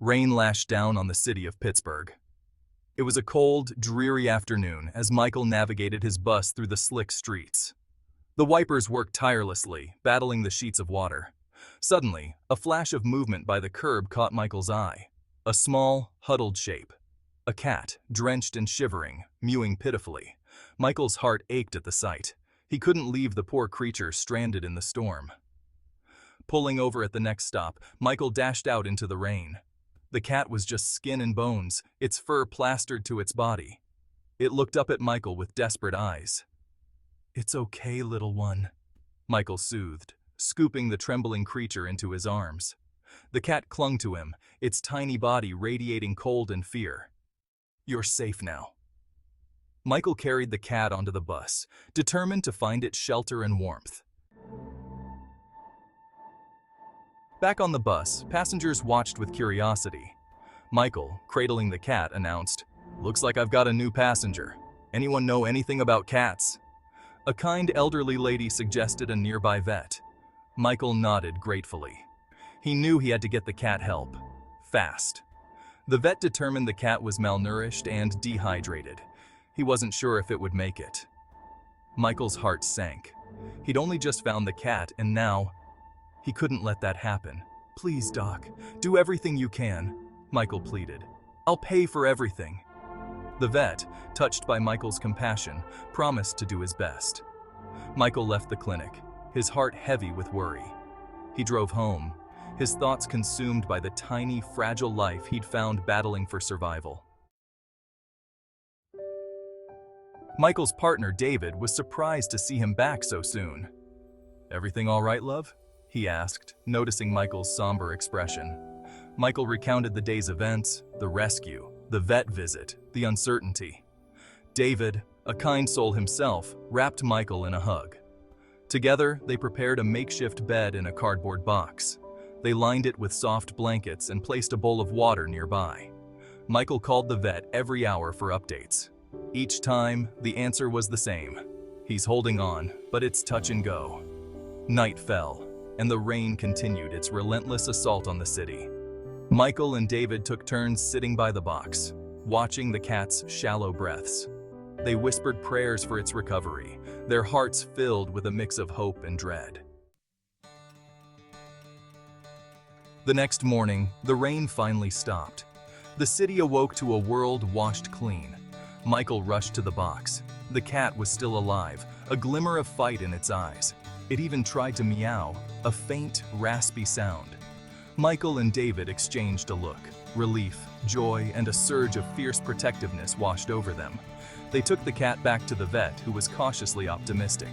Rain lashed down on the city of Pittsburgh. It was a cold, dreary afternoon as Michael navigated his bus through the slick streets. The wipers worked tirelessly, battling the sheets of water. Suddenly, a flash of movement by the curb caught Michael's eye. A small, huddled shape. A cat, drenched and shivering, mewing pitifully. Michael's heart ached at the sight. He couldn't leave the poor creature stranded in the storm. Pulling over at the next stop, Michael dashed out into the rain. The cat was just skin and bones, its fur plastered to its body. It looked up at Michael with desperate eyes. "It's okay, little one," Michael soothed, scooping the trembling creature into his arms. The cat clung to him, its tiny body radiating cold and fear. "You're safe now." Michael carried the cat onto the bus, determined to find it shelter and warmth. Back on the bus, passengers watched with curiosity. Michael, cradling the cat, announced, "Looks like I've got a new passenger. Anyone know anything about cats?" A kind elderly lady suggested a nearby vet. Michael nodded gratefully. He knew he had to get the cat help. Fast. The vet determined the cat was malnourished and dehydrated. He wasn't sure if it would make it. Michael's heart sank. He'd only just found the cat, and now he couldn't let that happen. "Please, Doc, do everything you can," Michael pleaded. "I'll pay for everything." The vet, touched by Michael's compassion, promised to do his best. Michael left the clinic, his heart heavy with worry. He drove home, his thoughts consumed by the tiny, fragile life he'd found battling for survival. Michael's partner, David, was surprised to see him back so soon. "Everything all right, love?" he asked, noticing Michael's somber expression. Michael recounted the day's events, the rescue, the vet visit, the uncertainty. David, a kind soul himself, wrapped Michael in a hug. Together, they prepared a makeshift bed in a cardboard box. They lined it with soft blankets and placed a bowl of water nearby. Michael called the vet every hour for updates. Each time, the answer was the same. "He's holding on, but it's touch and go." Night fell, and the rain continued its relentless assault on the city. Michael and David took turns sitting by the box, watching the cat's shallow breaths. They whispered prayers for its recovery, their hearts filled with a mix of hope and dread. The next morning, the rain finally stopped. The city awoke to a world washed clean. Michael rushed to the box. The cat was still alive, a glimmer of fight in its eyes. It even tried to meow, a faint, raspy sound. Michael and David exchanged a look. Relief, joy, and a surge of fierce protectiveness washed over them. They took the cat back to the vet, who was cautiously optimistic.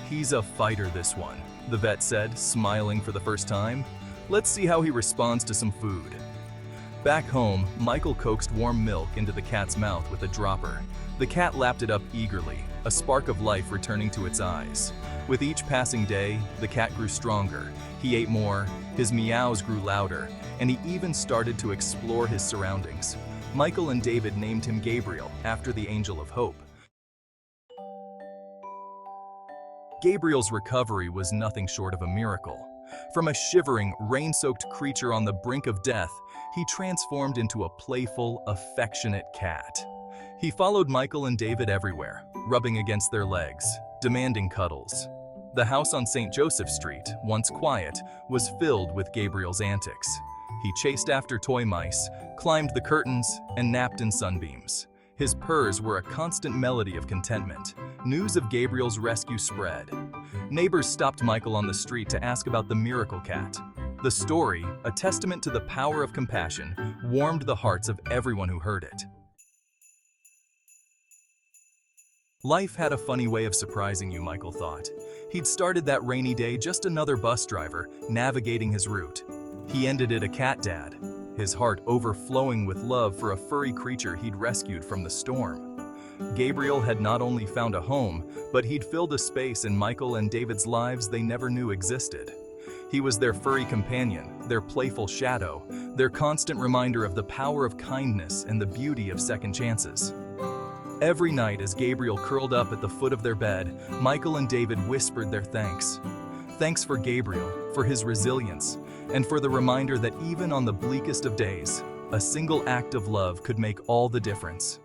"He's a fighter, this one," the vet said, smiling for the first time. "Let's see how he responds to some food." Back home, Michael coaxed warm milk into the cat's mouth with a dropper. The cat lapped it up eagerly, a spark of life returning to its eyes. With each passing day, the cat grew stronger. He ate more, his meows grew louder, and he even started to explore his surroundings. Michael and David named him Gabriel, after the angel of hope. Gabriel's recovery was nothing short of a miracle. From a shivering, rain-soaked creature on the brink of death, he transformed into a playful, affectionate cat. He followed Michael and David everywhere, rubbing against their legs, demanding cuddles. The house on St. Joseph Street, once quiet, was filled with Gabriel's antics. He chased after toy mice, climbed the curtains, and napped in sunbeams. His purrs were a constant melody of contentment. News of Gabriel's rescue spread. Neighbors stopped Michael on the street to ask about the miracle cat. The story, a testament to the power of compassion, warmed the hearts of everyone who heard it. Life had a funny way of surprising you, Michael thought. He'd started that rainy day just another bus driver, navigating his route. He ended it a cat dad, his heart overflowing with love for a furry creature he'd rescued from the storm. Gabriel had not only found a home, but he'd filled a space in Michael and David's lives they never knew existed. He was their furry companion, their playful shadow, their constant reminder of the power of kindness and the beauty of second chances. Every night as Gabriel curled up at the foot of their bed, Michael and David whispered their thanks. Thanks for Gabriel, for his resilience, and for the reminder that even on the bleakest of days, a single act of love could make all the difference.